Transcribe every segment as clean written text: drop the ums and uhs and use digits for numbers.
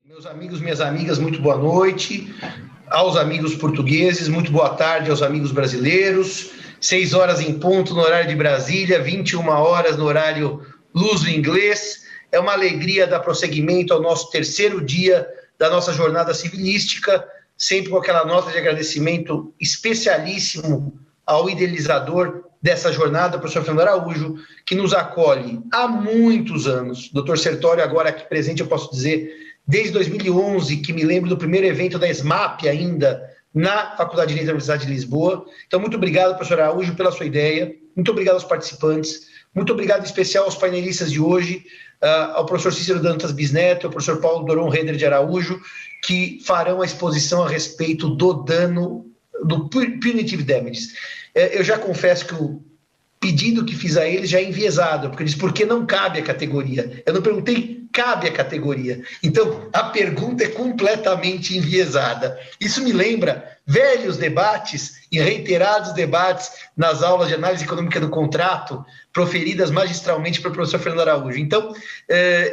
Meus amigos, minhas amigas, muito boa noite. Aos amigos portugueses, muito boa tarde aos amigos brasileiros. 6 horas em ponto no horário de Brasília, 21 horas no horário luso-inglês. É uma alegria dar prosseguimento ao nosso terceiro dia da nossa jornada civilística, sempre com aquela nota de agradecimento especialíssimo ao idealizador dessa jornada, o professor Fernando Araújo, que nos acolhe há muitos anos. Doutor Sertório, agora aqui presente, eu posso dizer, desde 2011, que me lembro do primeiro evento da SMAP ainda, na Faculdade de Direito da Universidade de Lisboa. Então, muito obrigado, professor Araújo, pela sua ideia. Muito obrigado aos participantes. Muito obrigado em especial aos painelistas de hoje, ao professor Cícero Dantas Bisneto, ao professor Paulo Doron Reder de Araújo, que farão a exposição a respeito do dano, do Punitive Damages. Eu já confesso que o pedido que fiz a eles já é enviesado, porque diz, por que não cabe a categoria? Eu não perguntei, cabe a categoria. Então, a pergunta é completamente enviesada. Isso me lembra velhos debates e reiterados debates nas aulas de análise econômica do contrato, proferidas magistralmente pelo professor Fernando Araújo. Então,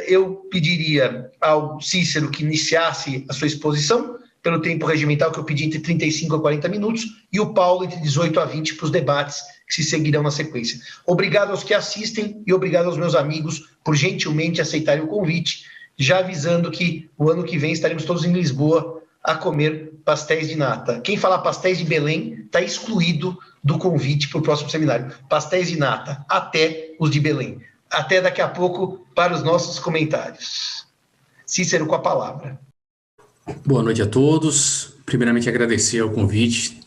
eu pediria ao Cícero que iniciasse a sua exposição, pelo tempo regimental que eu pedi, entre 35 a 40 minutos, e o Paulo entre 18 a 20 para os debates que se seguirão na sequência. Obrigado aos que assistem e obrigado aos meus amigos por gentilmente aceitarem o convite, já avisando que o ano que vem estaremos todos em Lisboa a comer pastéis de nata. Quem falar pastéis de Belém está excluído do convite para o próximo seminário. Pastéis de nata, até os de Belém. Até daqui a pouco para os nossos comentários. Cícero, com a palavra. Boa noite a todos. Primeiramente, agradecer ao convite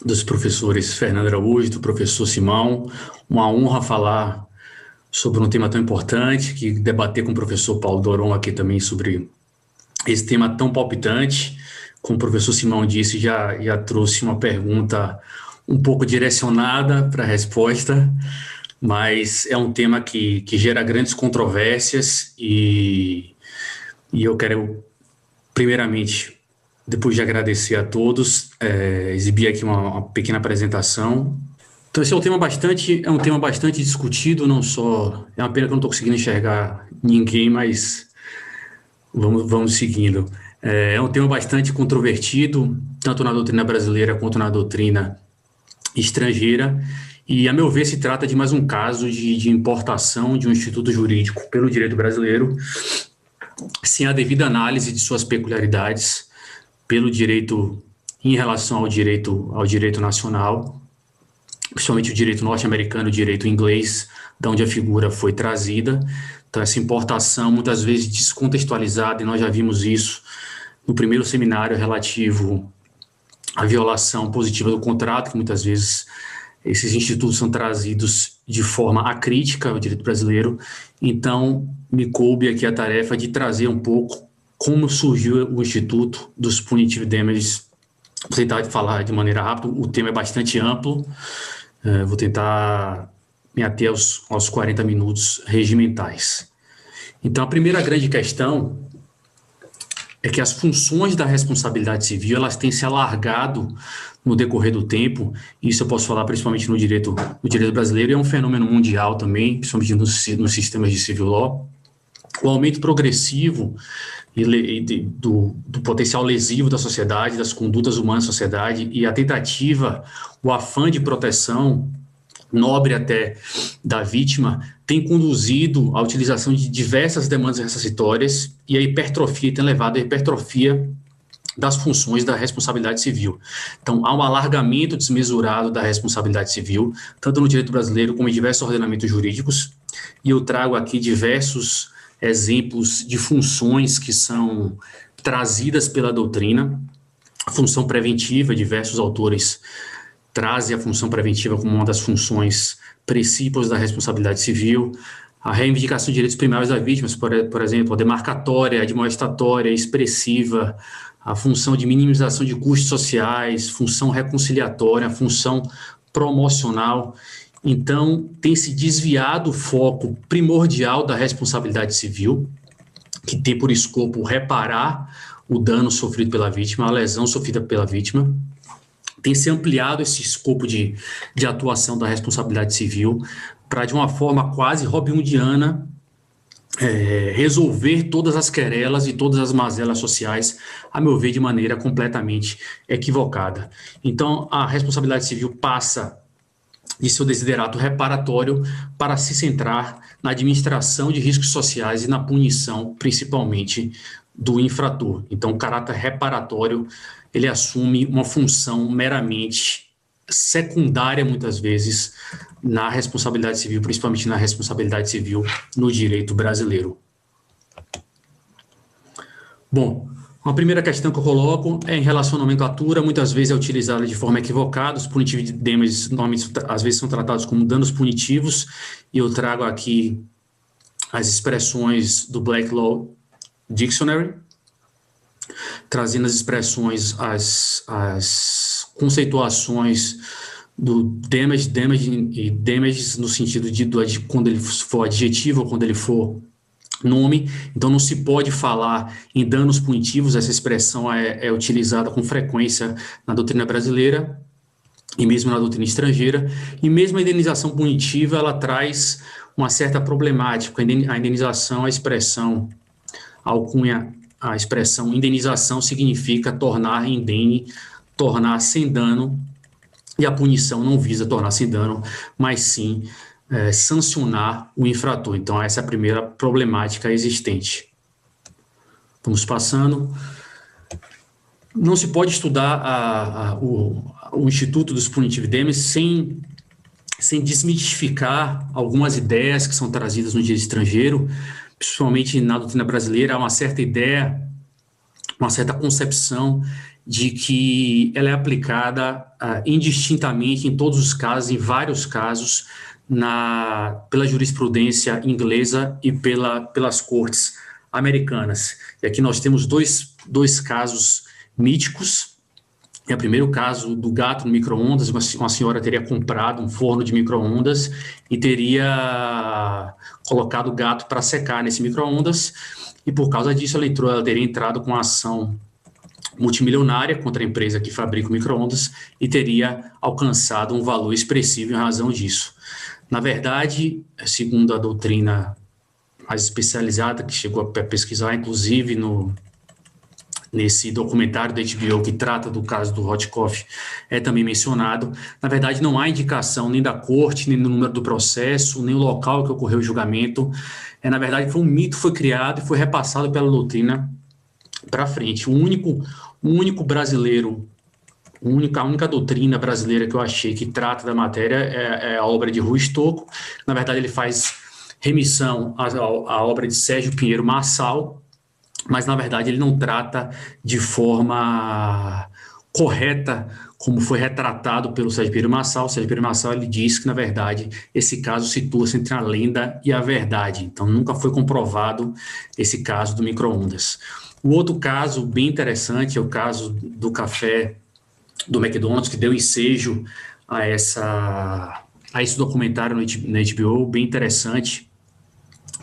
dos professores Fernando Araújo, do professor Simão. Uma honra falar sobre um tema tão importante, que debater com o professor Paulo Doron aqui também sobre esse tema tão palpitante. Como o professor Simão disse, já trouxe uma pergunta um pouco direcionada para a resposta, mas é um tema que gera grandes controvérsias e eu quero, primeiramente, depois de agradecer a todos, exibir aqui uma pequena apresentação. Então, esse é um tema bastante discutido, não só... É uma pena que eu não estou conseguindo enxergar ninguém, mas vamos seguindo. É um tema bastante controvertido, tanto na doutrina brasileira quanto na doutrina estrangeira, e, a meu ver, se trata de mais um caso de importação de um instituto jurídico pelo direito brasileiro, sem a devida análise de suas peculiaridades pelo direito em relação ao direito nacional, principalmente o direito norte-americano, o direito inglês, de onde a figura foi trazida. Então, essa importação, muitas vezes descontextualizada, e nós já vimos isso no primeiro seminário relativo à violação positiva do contrato, que muitas vezes esses institutos são trazidos de forma acrítica ao direito brasileiro. Então, me coube aqui a tarefa de trazer um pouco como surgiu o Instituto dos Punitive Damages. Vou tentar falar de maneira rápida, o tema é bastante amplo, vou tentar me ater aos 40 minutos regimentais. Então, a primeira grande questão é que as funções da responsabilidade civil, elas têm se alargado no decorrer do tempo. Isso eu posso falar principalmente no direito brasileiro, e é um fenômeno mundial também, principalmente nos sistemas de civil law. O aumento progressivo do potencial lesivo da sociedade, das condutas humanas da sociedade, e a tentativa, o afã de proteção, nobre até, da vítima, tem conduzido à utilização de diversas demandas ressarcitórias, e a hipertrofia tem levado à hipertrofia das funções da responsabilidade civil. Então, há um alargamento desmesurado da responsabilidade civil, tanto no direito brasileiro como em diversos ordenamentos jurídicos, e eu trago aqui diversos exemplos de funções que são trazidas pela doutrina. A função preventiva, diversos autores trazem a função preventiva como uma das funções princípios da responsabilidade civil. A reivindicação de direitos primários das vítimas, por exemplo, a demarcatória, a admoestatória, expressiva, a função de minimização de custos sociais, função reconciliatória, a função promocional. Então, tem se desviado o foco primordial da responsabilidade civil, que tem por escopo reparar o dano sofrido pela vítima, a lesão sofrida pela vítima. Tem se ampliado esse escopo de atuação da responsabilidade civil para, de uma forma quase robinhoodiana, resolver todas as querelas e todas as mazelas sociais, a meu ver, de maneira completamente equivocada. Então, a responsabilidade civil passa de seu desiderato reparatório para se centrar na administração de riscos sociais e na punição, principalmente, do infrator. Então, o caráter reparatório, ele assume uma função meramente secundária, muitas vezes, na responsabilidade civil, principalmente na responsabilidade civil no direito brasileiro. Bom, uma primeira questão que eu coloco é em relação à nomenclatura. Muitas vezes é utilizada de forma equivocada. Os punitive damages, normalmente, às vezes, são tratados como danos punitivos, e eu trago aqui as expressões do Black Law Dictionary, trazendo as expressões, as conceituações do damage e damages no sentido de quando ele for adjetivo ou quando ele for nome. Então não se pode falar em danos punitivos. Essa expressão é utilizada com frequência na doutrina brasileira e mesmo na doutrina estrangeira. E mesmo a indenização punitiva, ela traz uma certa problemática. A indenização, a expressão alcunha, a expressão indenização significa tornar indene, tornar sem dano, e a punição não visa tornar sem dano, mas sim sancionar o infrator. Então, essa é a primeira problemática existente. Vamos passando. Não se pode estudar o Instituto dos Punitive Damages sem desmistificar algumas ideias que são trazidas no direito estrangeiro, principalmente na doutrina brasileira. Há uma certa ideia, uma certa concepção de que ela é aplicada indistintamente em todos os casos, em vários casos, pela jurisprudência inglesa e pelas cortes americanas. E aqui nós temos dois casos míticos. O primeiro caso do gato no micro-ondas. Uma senhora teria comprado um forno de micro-ondas e teria colocado o gato para secar nesse micro-ondas, e por causa disso ela teria entrado com uma ação multimilionária contra a empresa que fabrica o micro-ondas e teria alcançado um valor expressivo em razão disso. Na verdade, segundo a doutrina mais especializada, que chegou a pesquisar, inclusive nesse documentário da HBO que trata do caso do Hot Coffee, é também mencionado, na verdade não há indicação nem da corte, nem do número do processo, nem o local que ocorreu o julgamento. Na verdade, foi um mito que foi criado e foi repassado pela doutrina para frente. O único brasileiro, a única doutrina brasileira que eu achei que trata da matéria é a obra de Rui Stocco. Na verdade, ele faz remissão à obra de Sérgio Pinheiro Marçal, mas, na verdade, ele não trata de forma correta como foi retratado pelo Sérgio Pinheiro Marçal. O Sérgio Pinheiro Marçal, ele diz que, na verdade, esse caso situa-se entre a lenda e a verdade. Então, nunca foi comprovado esse caso do micro-ondas. O outro caso bem interessante é o caso do café do McDonald's, que deu ensejo a esse documentário na HBO, bem interessante,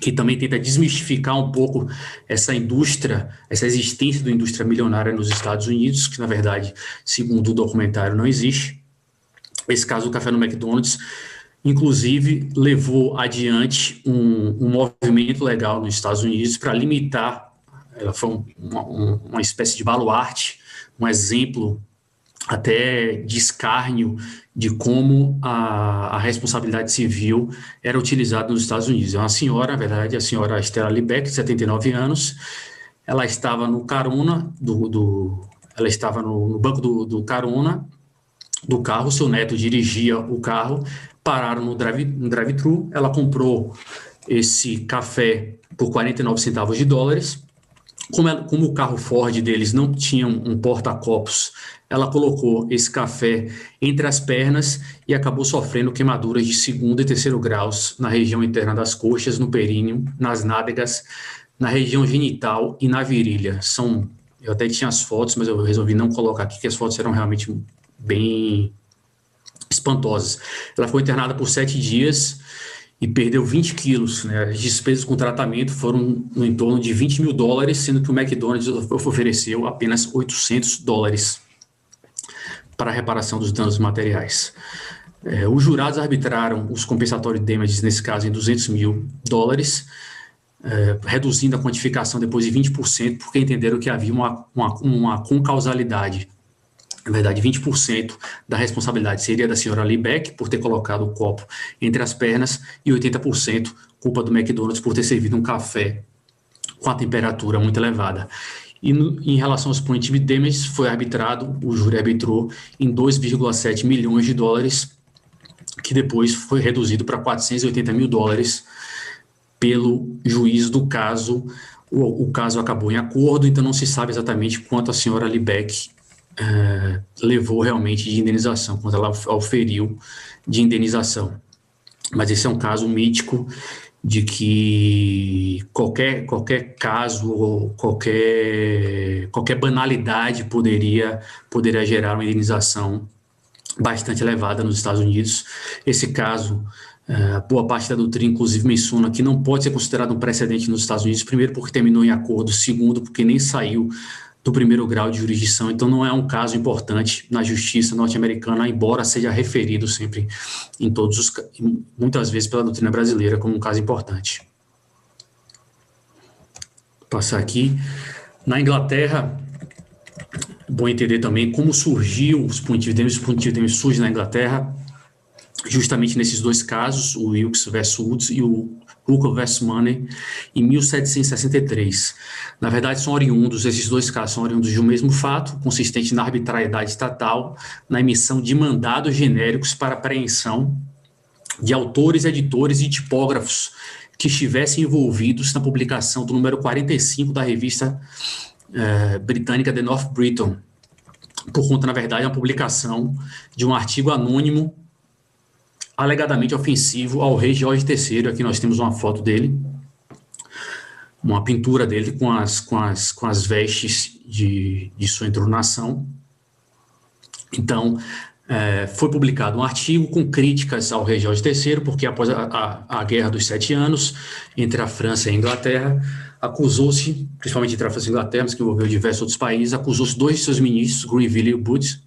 que também tenta desmistificar um pouco essa indústria, essa existência da indústria milionária nos Estados Unidos, que, na verdade, segundo o documentário, não existe. Esse caso do café no McDonald's, inclusive, levou adiante um movimento legal nos Estados Unidos para limitar. Ela foi uma espécie de baluarte, um exemplo até de escárnio de como a responsabilidade civil era utilizada nos Estados Unidos. É uma senhora, na verdade, a senhora Stella Liebeck, de 79 anos, ela estava no carona, ela estava no banco do carona do carro, seu neto dirigia o carro, pararam no drive-thru, ela comprou esse café por 49 centavos de dólares. Como o carro Ford deles não tinha um porta-copos, ela colocou esse café entre as pernas e acabou sofrendo queimaduras de 2º e 3º graus na região interna das coxas, no períneo, nas nádegas, na região genital e na virilha. Eu até tinha as fotos, mas eu resolvi não colocar aqui, porque as fotos eram realmente bem espantosas. Ela foi internada por 7 dias e perdeu 20 quilos, né? As despesas com tratamento foram no entorno de $20 mil, sendo que o McDonald's ofereceu apenas $800 para a reparação dos danos materiais. Os jurados arbitraram os compensatórios damages, nesse caso, em $200 mil. reduzindo a quantificação depois de 20%, porque entenderam que havia uma concausalidade. Na verdade, 20% da responsabilidade seria da senhora Liebeck, por ter colocado o copo entre as pernas, e 80% culpa do McDonald's por ter servido um café com a temperatura muito elevada. E em relação aos punitive damages, foi arbitrado, o júri arbitrou em 2,7 milhões de dólares, que depois foi reduzido para 480 mil dólares pelo juiz do caso. O caso acabou em acordo, então não se sabe exatamente quanto a senhora Liebeck levou realmente de indenização, quanto ela auferiu de indenização. Mas esse é um caso mítico de que qualquer caso ou qualquer banalidade poderia gerar uma indenização bastante elevada nos Estados Unidos. Esse caso, boa parte da doutrina, inclusive, menciona que não pode ser considerado um precedente nos Estados Unidos, primeiro porque terminou em acordo, segundo porque nem saiu do primeiro grau de jurisdição, então não é um caso importante na justiça norte-americana, embora seja referido sempre muitas vezes pela doutrina brasileira como um caso importante. Vou passar aqui. Na Inglaterra, é bom entender também como surgiu os punitive damages. Os punitive damages surgem na Inglaterra justamente nesses dois casos, o Wilkes versus Woods e o Huckel versus Money, em 1763. Na verdade, esses dois casos são oriundos de um mesmo fato, consistente na arbitrariedade estatal, na emissão de mandados genéricos para apreensão de autores, editores e tipógrafos que estivessem envolvidos na publicação do número 45 da revista britânica The North Briton, por conta, na verdade, da publicação de um artigo anônimo alegadamente ofensivo ao rei Jorge III. Aqui nós temos uma foto dele, uma pintura dele com as vestes de sua entronação. Então, foi publicado um artigo com críticas ao rei Jorge III, porque após a Guerra dos 7 Anos, entre a França e a Inglaterra, acusou-se, principalmente entre a França e a Inglaterra, mas que envolveu diversos outros países, acusou-se dois de seus ministros, Grenville e Booth,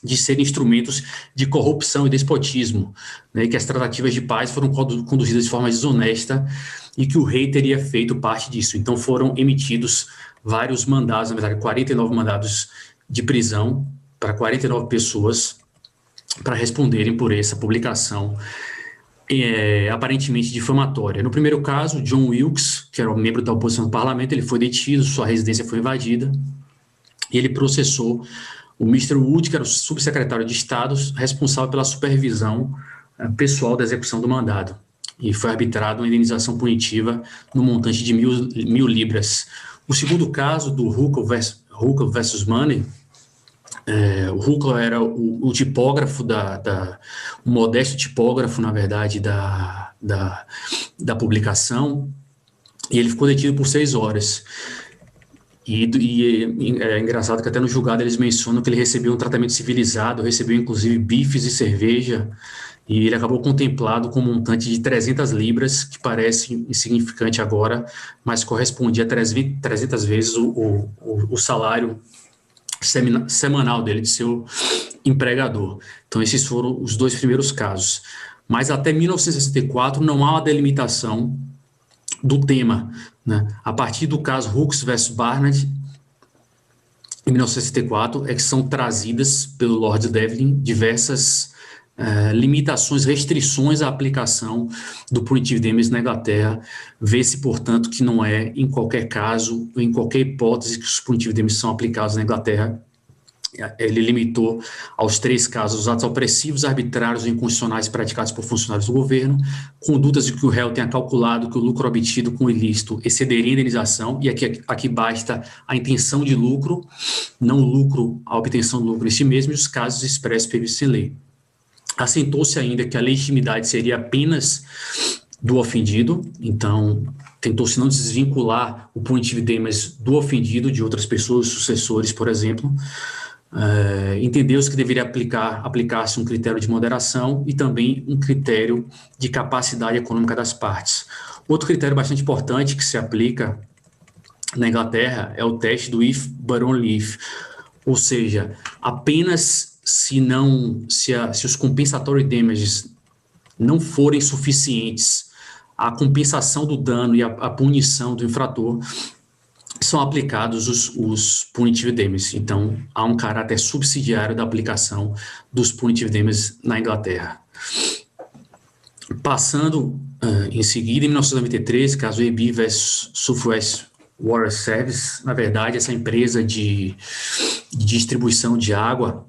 de serem instrumentos de corrupção e despotismo, né, que as tratativas de paz foram conduzidas de forma desonesta e que o rei teria feito parte disso. Então foram emitidos vários mandados, na verdade 49 mandados de prisão para 49 pessoas para responderem por essa publicação aparentemente difamatória. No primeiro caso, John Wilkes, que era um membro da oposição do parlamento, ele foi detido, sua residência foi invadida e ele processou o Mr. Wood, que era o subsecretário de Estado, responsável pela supervisão pessoal da execução do mandado. E foi arbitrado uma indenização punitiva no montante de 1.000 libras. O segundo caso, do Huckel versus Money, o Huckel era o tipógrafo, o modesto tipógrafo, na verdade, da publicação, e ele ficou detido por 6 horas. E é engraçado que até no julgado eles mencionam que ele recebeu um tratamento civilizado, recebeu inclusive bifes e cerveja, e ele acabou contemplado com um montante de 300 libras, que parece insignificante agora, mas correspondia a 300 vezes o salário semanal dele, de seu empregador. Então esses foram os dois primeiros casos. Mas até 1964 não há uma delimitação do tema, né? A partir do caso Hooks versus Barnard, em 1964, é que são trazidas pelo Lord Devlin diversas limitações, restrições à aplicação do punitive damages na Inglaterra. Vê-se, portanto, que não é em qualquer caso, em qualquer hipótese que os punitive damages são aplicados na Inglaterra. Ele limitou aos 3 casos: os atos opressivos, arbitrários e inconstitucionais praticados por funcionários do governo, condutas de que o réu tenha calculado que o lucro obtido com o ilícito excederia a indenização, e aqui basta a intenção de lucro, não o lucro, a obtenção do lucro em si mesmo, e os casos expressos previstos em lei. Assentou-se ainda que a legitimidade seria apenas do ofendido, então tentou-se não desvincular o punitive damages do ofendido, de outras pessoas, sucessores, por exemplo. Entendeu-se que deveria aplicar-se um critério de moderação e também um critério de capacidade econômica das partes. Outro critério bastante importante que se aplica na Inglaterra é o teste do if but only if, ou seja, apenas se os compensatory damages não forem suficientes a compensação do dano e a punição do infrator, são aplicados os punitive damages. Então, há um caráter subsidiário da aplicação dos punitive damages na Inglaterra. Passando em seguida, em 1993, caso EB vs Southwest Water Service, na verdade, essa empresa de distribuição de água,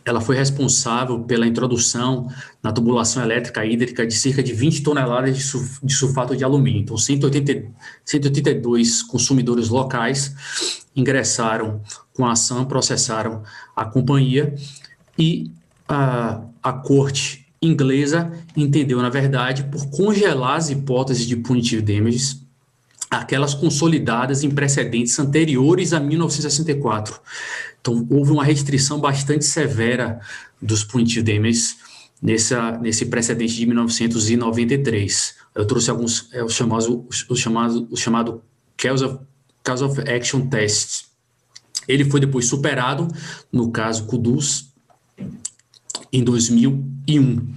ela foi responsável pela introdução na tubulação elétrica hídrica de cerca de 20 toneladas de sulfato de alumínio. Então, 182 consumidores locais ingressaram com a ação, processaram a companhia e a corte inglesa entendeu, na verdade, por congelar as hipóteses de punitive damages, aquelas consolidadas em precedentes anteriores a 1964. Então, houve uma restrição bastante severa dos punitive damages nesse precedente de 1993. Eu trouxe alguns, o chamado Cause of Action Test. Ele foi depois superado, no caso Kudus, em 2001,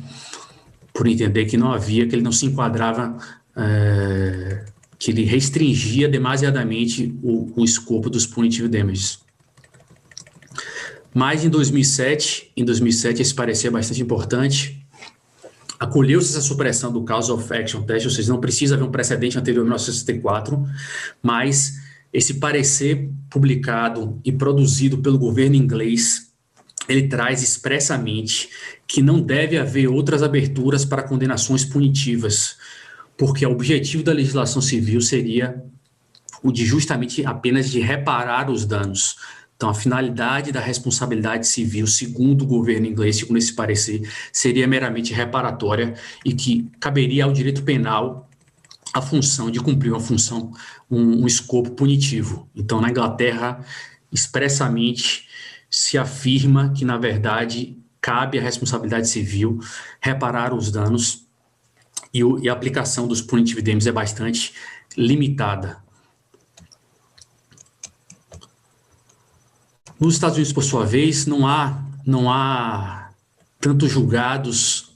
por entender que ele não se enquadrava, que ele restringia demasiadamente o escopo dos punitive damages. Mas em 2007 esse parecer é bastante importante, acolheu-se essa supressão do Cause of Action Test, ou seja, não precisa haver um precedente anterior a 1964, mas esse parecer publicado e produzido pelo governo inglês, ele traz expressamente que não deve haver outras aberturas para condenações punitivas, porque o objetivo da legislação civil seria o de justamente apenas de reparar os danos. Então, a finalidade da responsabilidade civil, segundo o governo inglês, segundo esse parecer, seria meramente reparatória e que caberia ao direito penal a função de cumprir um escopo punitivo. Então, na Inglaterra, expressamente se afirma que, na verdade, cabe à responsabilidade civil reparar os danos e a aplicação dos punitive damages é bastante limitada. Nos Estados Unidos, por sua vez, não há tantos julgados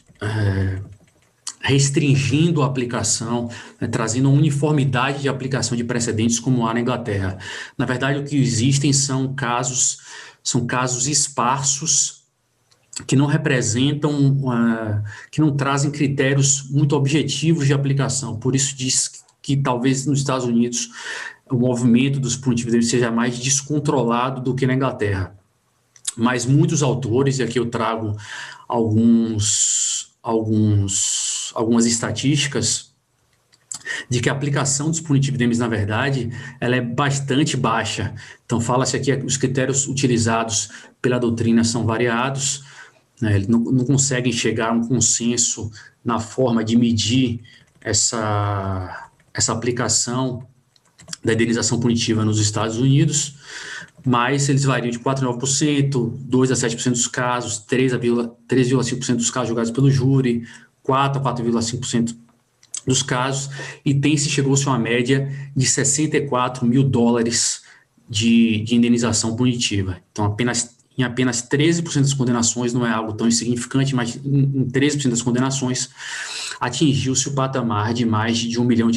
restringindo a aplicação, trazendo uma uniformidade de aplicação de precedentes como há na Inglaterra. Na verdade, o que existem são casos esparsos que não representam, que não trazem critérios muito objetivos de aplicação. Por isso diz que talvez nos Estados Unidos o movimento dos punitive damages seja mais descontrolado do que na Inglaterra. Mas muitos autores, e aqui eu trago algumas estatísticas, de que a aplicação dos punitive damages, na verdade, ela é bastante baixa. Então, fala-se aqui que os critérios utilizados pela doutrina são variados, né, eles não conseguem chegar a um consenso na forma de medir essa aplicação da indenização punitiva nos Estados Unidos, mas eles variam de 4% a 9%, 2% a 7% dos casos, 3,5% dos casos julgados pelo júri, 4% a 4,5% dos casos, e chegou-se a uma média de $64 mil de indenização punitiva. Então, em apenas 13% das condenações, não é algo tão insignificante, mas em 13% das condenações atingiu-se o patamar de mais de $1 milhão.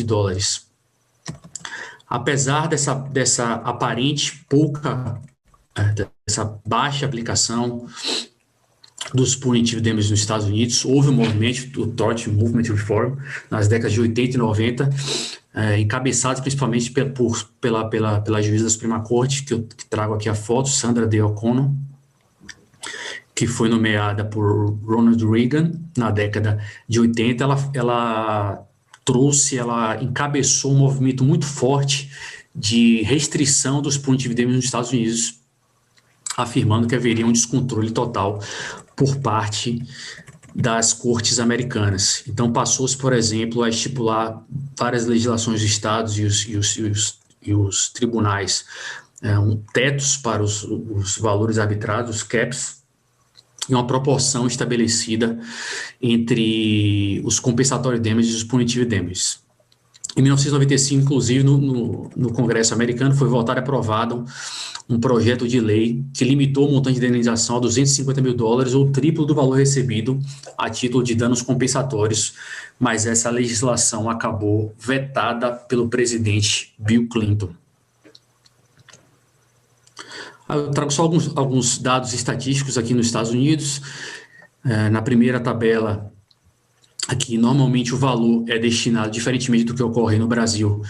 Apesar dessa aparente dessa baixa aplicação dos punitive damages nos Estados Unidos, houve um movimento, o Tort Movement Reform, nas décadas de 80 e 90, encabeçados principalmente pela juíza da Suprema Corte, que trago aqui a foto, Sandra Day O'Connor, que foi nomeada por Ronald Reagan na década de 80, ela encabeçou um movimento muito forte de restrição dos punitive damages nos Estados Unidos, afirmando que haveria um descontrole total por parte das cortes americanas. Então, passou-se, por exemplo, a estipular várias legislações dos estados e os tribunais, tetos para os valores arbitrados, os caps, e uma proporção estabelecida entre os compensatory damages e os punitive damages. Em 1995, inclusive, no Congresso americano, foi votado e aprovado um projeto de lei que limitou o montante de indenização a $250 mil, ou o triplo do valor recebido a título de danos compensatórios, mas essa legislação acabou vetada pelo presidente Bill Clinton. Eu trago só alguns dados estatísticos aqui nos Estados Unidos. Na primeira tabela, aqui, normalmente o valor é destinado, diferentemente do que ocorre no Brasil,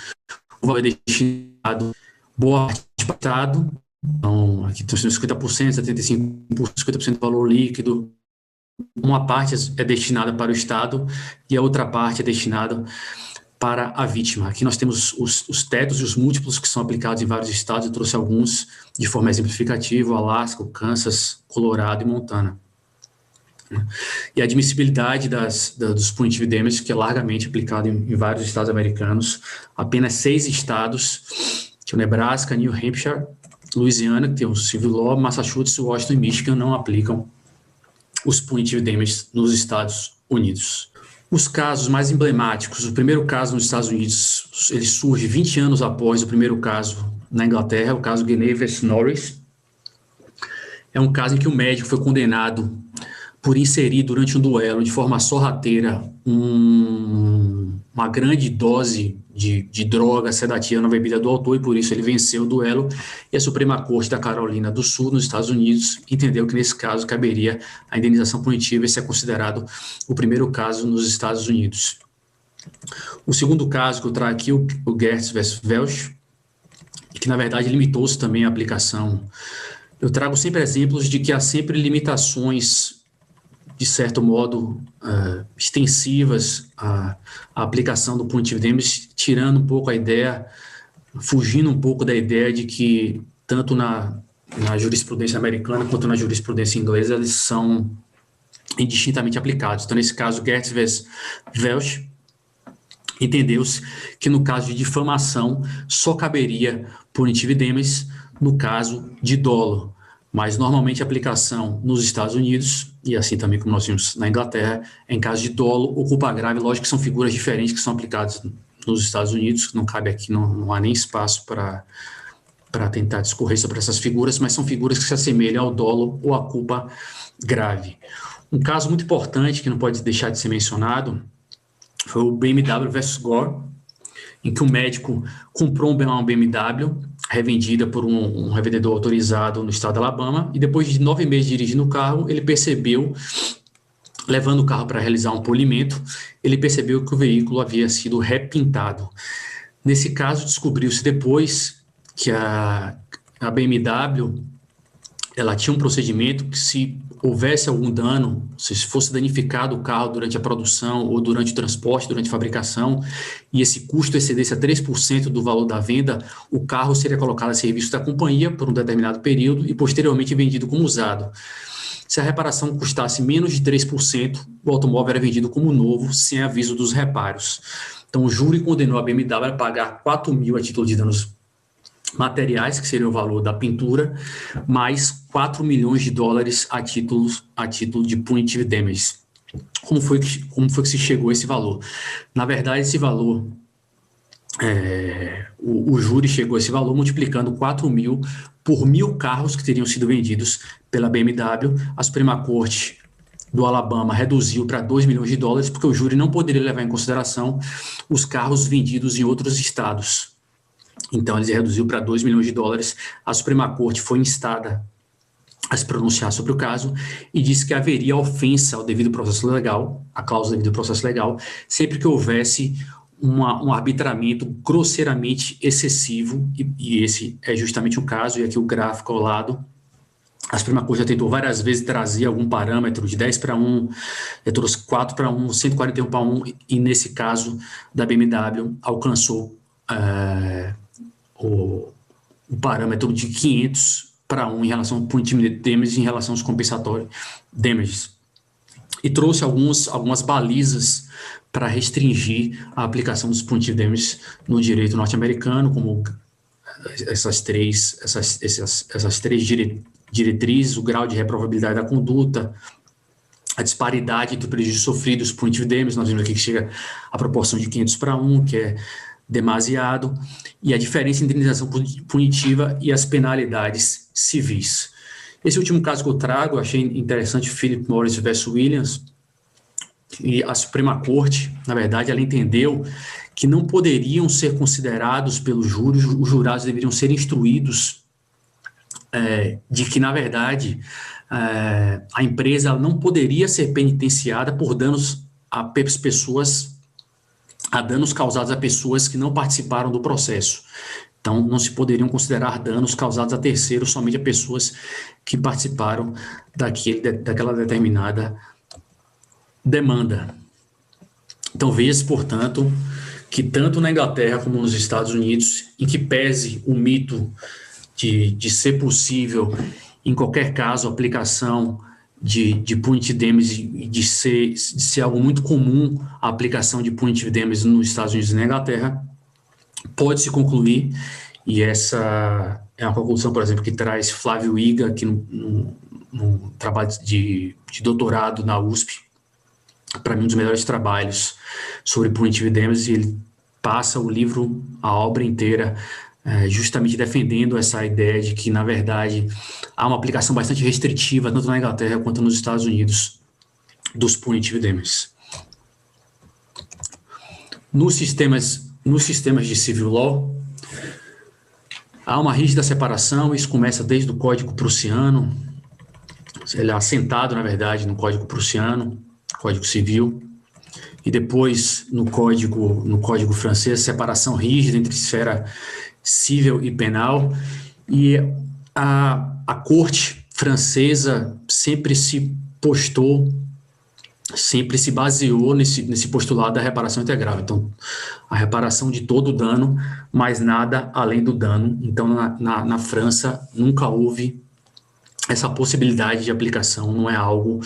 o valor é destinado boa parte para o Estado. Então, aqui estão 50%, 75%, 50% do valor líquido. Uma parte é destinada para o Estado e a outra parte é destinada para a vítima. Aqui nós temos os tetos e os múltiplos que são aplicados em vários estados. Eu trouxe alguns de forma exemplificativa: Alasca, Kansas, Colorado e Montana. E a admissibilidade dos punitive damages, que é largamente aplicado em vários estados americanos. Apenas 6 estados, que é o Nebraska, New Hampshire, Louisiana, que tem o civil law, Massachusetts, Washington e Michigan, não aplicam os punitive damages nos Estados Unidos. Os casos mais emblemáticos: o primeiro caso nos Estados Unidos, ele surge 20 anos após o primeiro caso na Inglaterra, o caso Guiney vs. Norris. É um caso em que o médico foi condenado por inserir durante um duelo, de forma sorrateira, uma grande dose de droga sedativa na bebida do autor, e por isso ele venceu o duelo. E a Suprema Corte da Carolina do Sul, nos Estados Unidos, entendeu que nesse caso caberia a indenização punitiva. Esse é considerado o primeiro caso nos Estados Unidos. O segundo caso que eu trago aqui, o Gertz vs. Welch, que na verdade limitou-se também à aplicação. Eu trago sempre exemplos de que há sempre limitações, de certo modo, extensivas à aplicação do punitive damage, tirando um pouco a ideia, fugindo um pouco da ideia de que, tanto na jurisprudência americana quanto na jurisprudência inglesa, eles são indistintamente aplicados. Então, nesse caso, Gertz vs. Welch, entendeu-se que no caso de difamação só caberia punitive damage no caso de dolo. Mas, normalmente, a aplicação nos Estados Unidos, e assim também como nós vimos na Inglaterra, em caso de dolo ou culpa grave. Lógico que são figuras diferentes que são aplicadas nos Estados Unidos, não cabe aqui, não há nem espaço para tentar discorrer sobre essas figuras, mas são figuras que se assemelham ao dolo ou à culpa grave. Um caso muito importante, que não pode deixar de ser mencionado, foi o BMW vs. Gore, em que o médico comprou uma BMW revendida por um revendedor autorizado no estado de Alabama, e depois de 9 meses dirigindo o carro, ele percebeu, levando o carro para realizar um polimento, ele percebeu que o veículo havia sido repintado. Nesse caso, descobriu-se depois que a BMW, ela tinha um procedimento que, se houvesse algum dano, se fosse danificado o carro durante a produção ou durante o transporte, durante a fabricação, e esse custo excedesse a 3% do valor da venda, o carro seria colocado a serviço da companhia por um determinado período e posteriormente vendido como usado. Se a reparação custasse menos de 3%, o automóvel era vendido como novo, sem aviso dos reparos. Então, o júri condenou a BMW a pagar R$4 mil a título de danos materiais, que seria o valor da pintura, mais $4 milhões a título de punitive damage. Como foi que se chegou a esse valor? Na verdade, esse valor, o júri chegou a esse valor multiplicando 4 mil por 1.000 carros que teriam sido vendidos pela BMW. A Suprema Corte do Alabama reduziu para $2 milhões, porque o júri não poderia levar em consideração os carros vendidos em outros estados. Então, eles reduziu para $2 milhões. A Suprema Corte foi instada a se pronunciar sobre o caso e disse que haveria ofensa ao devido processo legal, a cláusula devido processo legal, sempre que houvesse um arbitramento grosseiramente excessivo, e esse é justamente o caso, e aqui o gráfico ao lado. A Suprema Corte já tentou várias vezes trazer algum parâmetro de 10-1, trouxe 4-1, 141-1, e nesse caso da BMW alcançou o parâmetro de 500-1 em relação ao punitive damage, em relação aos compensatórios damages, e trouxe algumas balizas para restringir a aplicação dos punitive damages no direito norte-americano, como essas três diretrizes: o grau de reprovabilidade da conduta, a disparidade entre o prejuízo sofrido e os punitive damages. Nós vimos aqui que chega a proporção de 500-1, que é demasiado, e a diferença entre a indenização punitiva e as penalidades civis. Esse último caso que eu trago, achei interessante, Philip Morris versus Williams, e a Suprema Corte, na verdade, ela entendeu que não poderiam ser considerados pelos júris, os jurados deveriam ser instruídos de que, na verdade, a empresa não poderia ser penitenciada por danos a pessoas, a danos causados a pessoas que não participaram do processo. Então, não se poderiam considerar danos causados a terceiros, somente a pessoas que participaram daquela determinada demanda. Então, veja-se, portanto, que tanto na Inglaterra como nos Estados Unidos, em que pese o mito de ser possível, em qualquer caso, a aplicação de punitive damages, de ser algo muito comum a aplicação de punitive damages nos Estados Unidos e na Inglaterra, pode-se concluir, e essa é uma conclusão, por exemplo, que traz Flávio Iga, aqui no trabalho de doutorado na USP, para mim um dos melhores trabalhos sobre punitive damages, e ele passa o livro, a obra inteira, justamente defendendo essa ideia de que, na verdade, há uma aplicação bastante restritiva, tanto na Inglaterra quanto nos Estados Unidos, dos punitive damages. Nos sistemas de civil law, há uma rígida separação, isso começa desde o Código Prussiano, ele é assentado, na verdade, no Código Prussiano, Código Civil, e depois no Código Francês, separação rígida entre esfera civil e penal, e a Corte Francesa sempre se baseou nesse postulado da reparação integral. Então, a reparação de todo o dano, mas nada além do dano. Então, na França, nunca houve essa possibilidade de aplicação, não é algo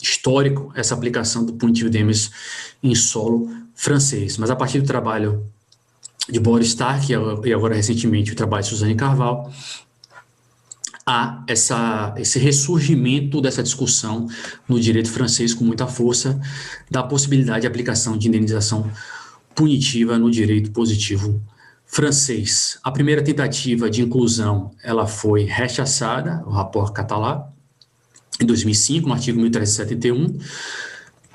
histórico, essa aplicação do punitive damages em solo francês. Mas a partir do trabalho de Boris Stark e agora recentemente o trabalho de Suzanne Carvalho, há esse ressurgimento dessa discussão no direito francês com muita força da possibilidade de aplicação de indenização punitiva no direito positivo francês. A primeira tentativa de inclusão ela foi rechaçada, o rapport Catalá, em 2005, no artigo 1371,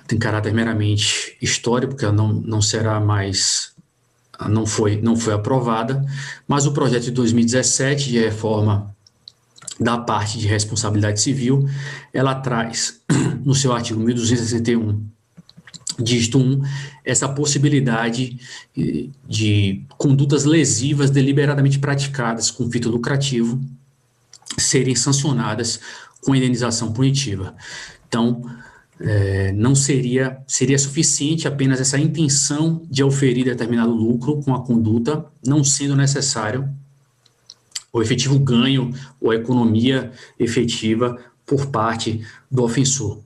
tem caráter meramente histórico, porque ela não será mais, não foi aprovada, mas o projeto de 2017 de reforma da parte de responsabilidade civil, ela traz no seu artigo 1261, dígito 1, essa possibilidade de condutas lesivas deliberadamente praticadas com fito lucrativo serem sancionadas com indenização punitiva. Então, não seria suficiente apenas essa intenção de auferir determinado lucro com a conduta, não sendo necessário o efetivo ganho ou a economia efetiva por parte do ofensor.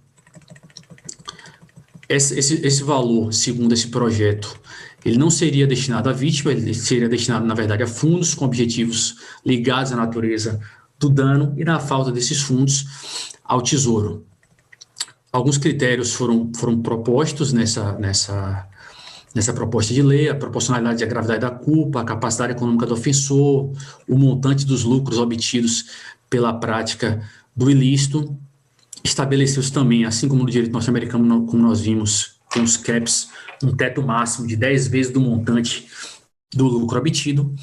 Esse valor, segundo esse projeto, ele não seria destinado à vítima, ele seria destinado, na verdade, a fundos com objetivos ligados à natureza do dano e, na falta desses fundos, ao Tesouro. Alguns critérios foram propostos nessa proposta de lei: a proporcionalidade e a gravidade da culpa, a capacidade econômica do ofensor, o montante dos lucros obtidos pela prática do ilícito. Estabeleceu-se também, assim como no direito norte-americano, como nós vimos com os caps, um teto máximo de 10 vezes do montante do lucro obtido,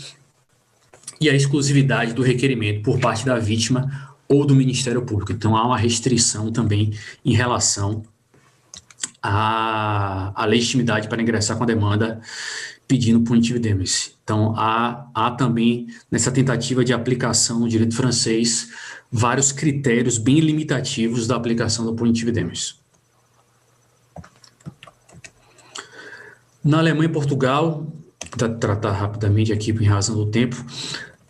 e a exclusividade do requerimento por parte da vítima ou do Ministério Público. Então, há uma restrição também em relação à legitimidade para ingressar com a demanda pedindo punitive damages. Então, há também, nessa tentativa de aplicação no direito francês, vários critérios bem limitativos da aplicação do punitive damages. Na Alemanha e Portugal, vou tratar rapidamente aqui em razão do tempo.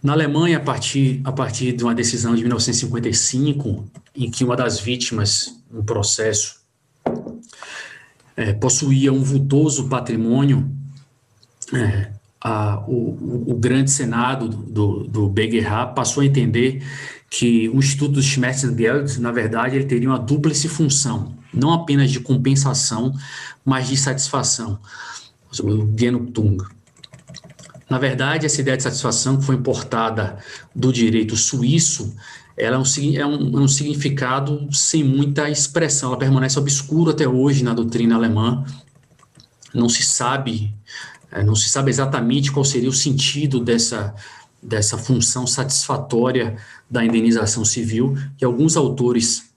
Na Alemanha, a partir de uma decisão de 1955, em que uma das vítimas no processo possuía um vultoso patrimônio, o grande senado do BGH passou a entender que o Instituto do Schmerzensgeld, na verdade, ele teria uma dúplice função, não apenas de compensação, mas de satisfação. sobre o Genugtuung. Na verdade, essa ideia de satisfação que foi importada do direito suíço, ela é um significado sem muita expressão, ela permanece obscura até hoje na doutrina alemã. Não se sabe exatamente qual seria o sentido dessa função satisfatória da indenização civil, e alguns autores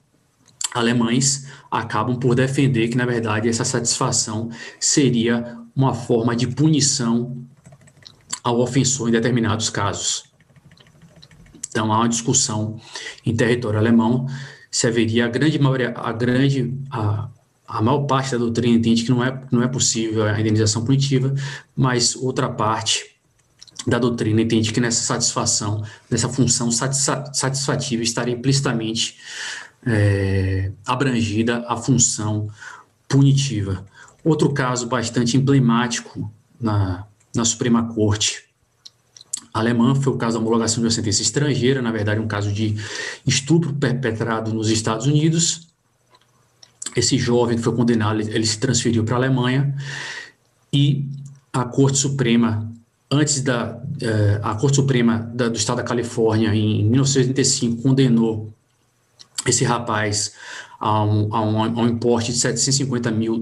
alemães acabam por defender que, na verdade, essa satisfação seria uma forma de punição ao ofensor em determinados casos. Então, há uma discussão em território alemão se haveria a maior parte da doutrina entende que não é possível a indenização punitiva, mas outra parte da doutrina entende que nessa satisfação, nessa função satisfativa, estaria implicitamente abrangida a função punitiva. Outro caso bastante emblemático na Suprema Corte alemã foi o caso da homologação de uma sentença estrangeira, na verdade um caso de estupro perpetrado nos Estados Unidos. Esse jovem que foi condenado, ele se transferiu para a Alemanha, e a Corte Suprema, a Corte Suprema do Estado da Califórnia, em 1985, condenou esse rapaz a um importe de $750 mil,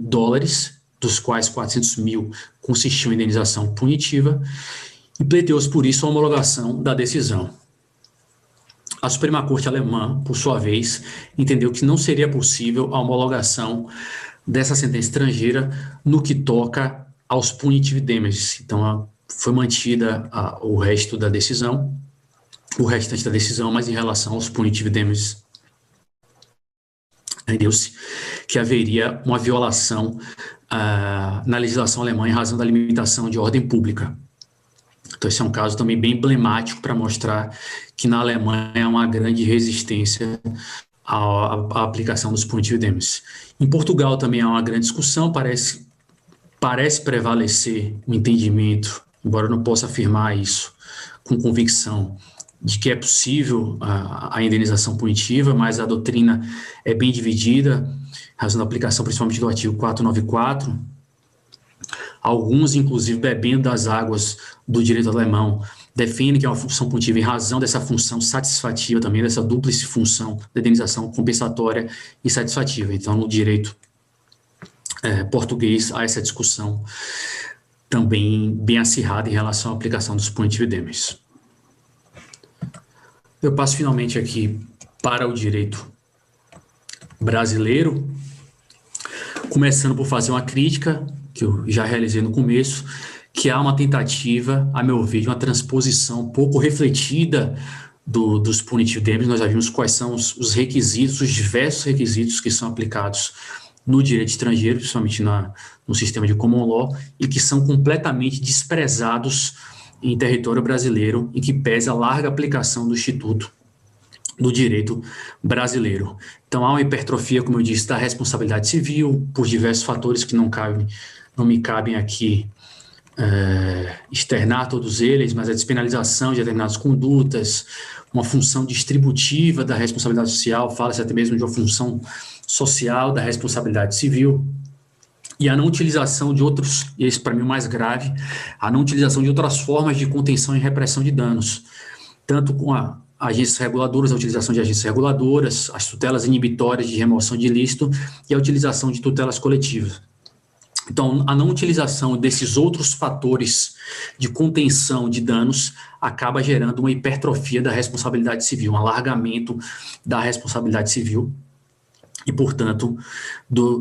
dos quais 400 mil consistiam em indenização punitiva, e pleiteou-se por isso a homologação da decisão. A Suprema Corte alemã, por sua vez, entendeu que não seria possível a homologação dessa sentença estrangeira no que toca aos punitive damages. Então, foi mantida o restante da decisão, mas em relação aos punitive damages, entendeu-se que haveria uma violação na legislação alemã em razão da limitação de ordem pública. Então, esse é um caso também bem emblemático para mostrar que na Alemanha há uma grande resistência à aplicação dos punitive damages. Em Portugal também há uma grande discussão, parece prevalecer o entendimento, embora eu não possa afirmar isso com convicção, de que é possível a indenização punitiva, mas a doutrina é bem dividida, em razão da aplicação principalmente do artigo 494, alguns, inclusive, bebendo das águas do direito alemão, defendem que é uma função punitiva em razão dessa função satisfativa também, dessa dúplice função da indenização compensatória e satisfativa. Então, no direito português, há essa discussão também bem acirrada em relação à aplicação dos punitive damages. Eu passo finalmente aqui para o direito brasileiro, começando por fazer uma crítica, que eu já realizei no começo, que há uma tentativa, a meu ver, de uma transposição pouco refletida dos punitive damages. Nós já vimos quais são os requisitos, os diversos requisitos que são aplicados no direito estrangeiro, principalmente no sistema de common law, e que são completamente desprezados em território brasileiro, em que pesa a larga aplicação do Instituto do Direito Brasileiro. Então, há uma hipertrofia, como eu disse, da responsabilidade civil, por diversos fatores que não me cabem aqui externar todos eles, mas a despenalização de determinadas condutas, uma função distributiva da responsabilidade social, fala-se até mesmo de uma função social da responsabilidade civil, e a não utilização de outros, e esse para mim é o mais grave, a não utilização de outras formas de contenção e repressão de danos, tanto com agências reguladoras, a utilização de agências reguladoras, as tutelas inibitórias de remoção de ilícito e a utilização de tutelas coletivas. Então, a não utilização desses outros fatores de contenção de danos acaba gerando uma hipertrofia da responsabilidade civil, um alargamento da responsabilidade civil e, portanto,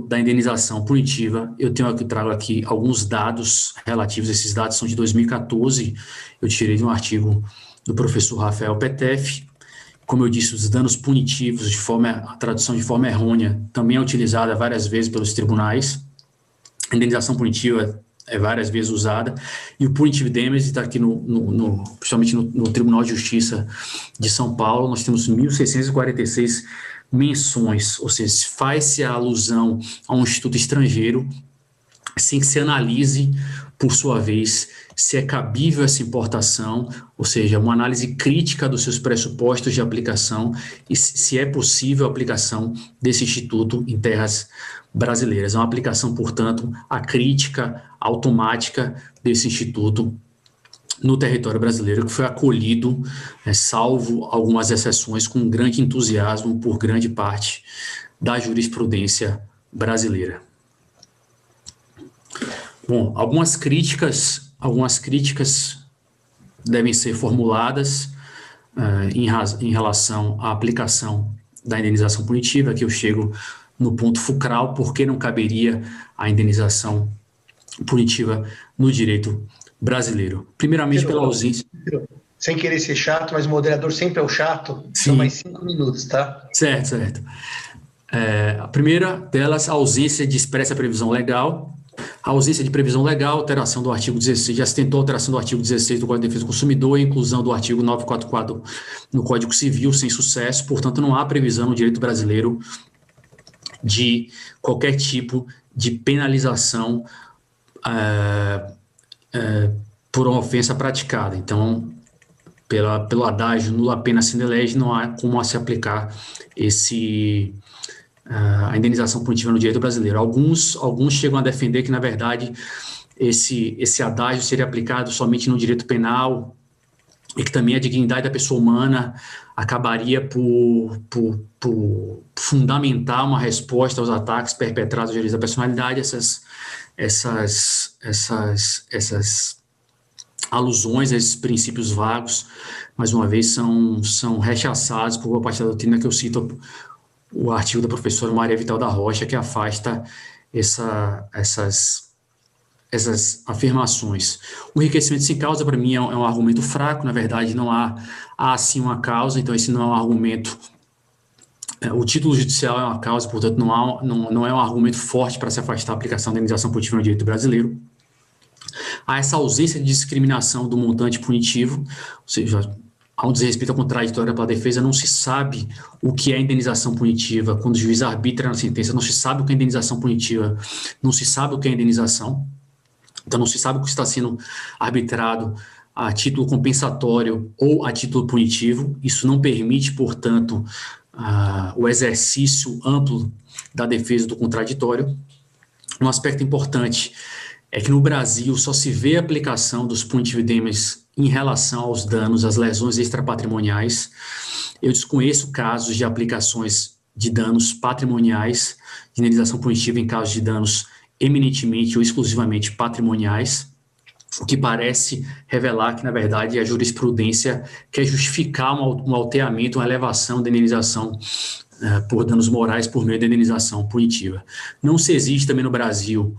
da indenização punitiva. Eu trago aqui alguns dados relativos, esses dados são de 2014, eu tirei de um artigo do professor Rafael Petef. Como eu disse, os danos punitivos, a tradução de forma errônea, também é utilizada várias vezes pelos tribunais. A indenização punitiva é várias vezes usada, e o punitive damage está aqui, principalmente no Tribunal de Justiça de São Paulo, nós temos 1.646 menções, ou seja, faz-se a alusão a um instituto estrangeiro, sem que se analise, por sua vez, se é cabível essa importação, ou seja, uma análise crítica dos seus pressupostos de aplicação e se é possível a aplicação desse instituto em terras brasileiras. É uma aplicação, portanto, a crítica automática desse instituto no território brasileiro, que foi acolhido, salvo algumas exceções, com grande entusiasmo por grande parte da jurisprudência brasileira. Bom, algumas críticas devem ser formuladas em relação à aplicação da indenização punitiva. Aqui eu chego no ponto fulcral: por que não caberia a indenização punitiva no direito brasileiro? Primeiramente, pela ausência... Sem querer ser chato, mas o moderador sempre é o chato. Sim. São mais 5 minutos, tá? Certo. A primeira delas, a ausência de expressa previsão legal. A ausência de previsão legal, alteração do artigo 16, já se tentou alteração do artigo 16 do Código de Defesa do Consumidor e inclusão do artigo 944 no Código Civil, sem sucesso. Portanto, não há previsão no direito brasileiro de qualquer tipo de penalização por uma ofensa praticada. Então, pelo adágio nulla pena sine lege, não há como se aplicar a indenização punitiva no direito brasileiro. Alguns chegam a defender que, na verdade, esse adágio seria aplicado somente no direito penal e que também a dignidade da pessoa humana acabaria por fundamentar uma resposta aos ataques perpetrados aos direitos da personalidade. Essas alusões a esses princípios vagos, mais uma vez, são rechaçados por boa parte da doutrina, que eu cito o artigo da professora Maria Vital da Rocha, que afasta essas afirmações. O enriquecimento sem causa, para mim, é um argumento fraco. Na verdade, não há sim uma causa, então esse não é um argumento. O título judicial é uma causa, portanto, não é um argumento forte para se afastar da aplicação da indenização punitiva no direito brasileiro. Há essa ausência de discriminação do montante punitivo, ou seja, há um desrespeito contraditório pela defesa. Não se sabe o que é indenização punitiva. Quando o juiz arbitra na sentença, não se sabe o que é indenização punitiva, não se sabe o que é indenização. Então, não se sabe o que está sendo arbitrado a título compensatório ou a título punitivo. Isso não permite, portanto, o exercício amplo da defesa do contraditório. Um aspecto importante é que no Brasil só se vê a aplicação dos punitive damages em relação aos danos, às lesões extrapatrimoniais. Eu desconheço casos de aplicações de danos patrimoniais, de indenização punitiva em casos de danos eminentemente ou exclusivamente patrimoniais, o que parece revelar que, na verdade, a jurisprudência quer justificar um alteamento, uma elevação da indenização por danos morais por meio da indenização punitiva. Não se exige também no Brasil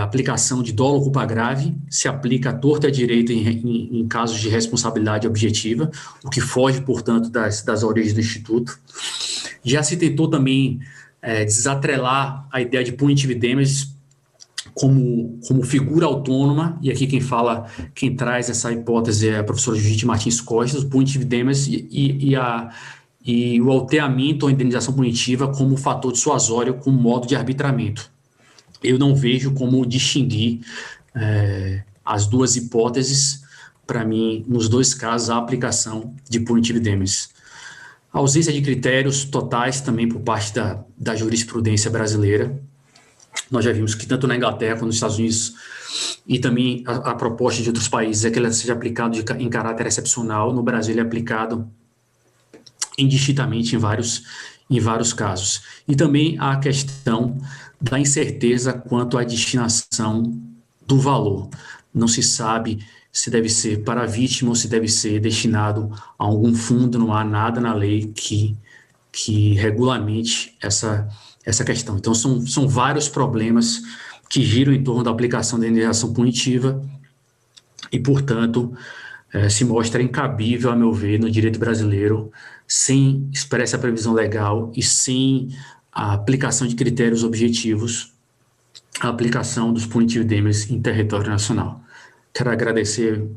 aplicação de dolo ou culpa grave, se aplica à torta e à direita em casos de responsabilidade objetiva, o que foge, portanto, das origens do Instituto. Já se tentou também desatrelar a ideia de punitive damages como figura autônoma, e aqui quem traz essa hipótese é a professora Judite Martins Costa. O punitive damages e o alteamento ou indenização punitiva como fator dissuasório, como modo de arbitramento. Eu não vejo como distinguir as duas hipóteses. Para mim, nos dois casos, a aplicação de punitive damages. A ausência de critérios totais também por parte da jurisprudência brasileira. Nós já vimos que tanto na Inglaterra quanto nos Estados Unidos, e também a proposta de outros países é que ele seja aplicado em caráter excepcional. No Brasil, ele é aplicado indistintamente em vários casos. E também a questão da incerteza quanto à destinação do valor. Não se sabe se deve ser para a vítima ou se deve ser destinado a algum fundo. Não há nada na lei que regulamente essa questão. Então, são vários problemas que giram em torno da aplicação da indenização punitiva e, portanto, se mostra incabível, a meu ver, no direito brasileiro, sem expressa previsão legal e sem a aplicação de critérios objetivos, a aplicação dos punitive damages em território nacional. Quero agradecer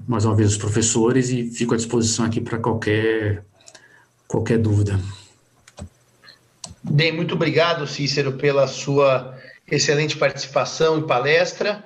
mais uma vez os professores e fico à disposição aqui para qualquer dúvida. Bem, muito obrigado, Cícero, pela sua excelente participação e palestra.